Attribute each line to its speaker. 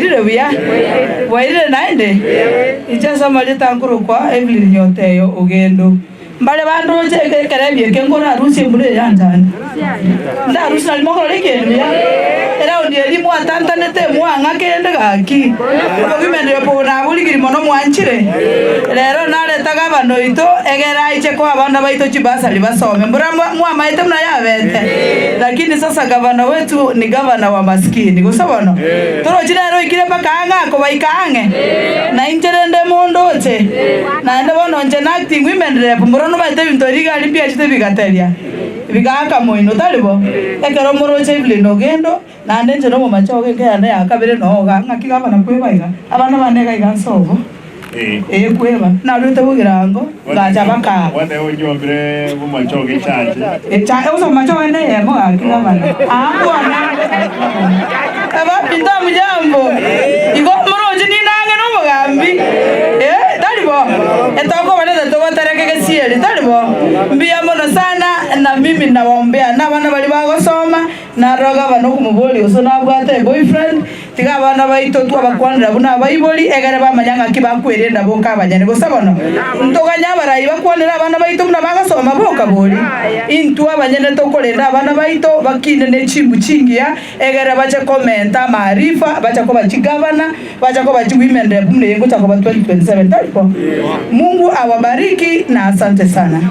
Speaker 1: Ile bia waire naende ichasa maleta nguru kwa Evelyn Nyoteyo ugendo mbale bandu che kerebye kengora rusi mbule yanjani nda rusi alimoko lekende era ndi elimu atantanete mwanga kende gaki obugimende yopona buligiri mono mwanchire lero naleta gabano ito egera iche kwa abana baito chibasa libasome mbura mwamaite mna yabete lakini sasa gavana wetu ni gavana wa maskini gusabona toro chirero ikire pakanga ko baikange na injerende mondoche na ende bono nje na acting women rep mbura no baite bintoriga limpia chite bigatelia bigaka moino talibo ekero moroche Evelyn Ogendo na ndenje no machoge ngene akabire no ngaki gavana kwebaiga abana banega igasobo kweba na rute bugirango ngacha baka
Speaker 2: wate unyombre bumachoge chache
Speaker 1: uso machoge ne yemo akina bana bwana aba pinda mujambo igo moroje ni nange no mugambi talibo etoko bana to batareke kesieli talibo mbia mono sana na mimi nawaombea na bana bali bagosoma na roga bano kumuboli uso na bwate boyfriend tiga bana baito tu abakwanira buna bayiboli egere bamanyanga kibakwirenda boka abanyane gosabona ntoganya barayi bakwanira abana baito muna bagasoma boka boli intu abanyane tokolenda abana baito bakine ne chimbu chingia egere bache komenta maarifa bacha ko bachigavana bacha ko bachi women rep mne yengo cha ko 2027 talipo Mungu awabariki na asante sana.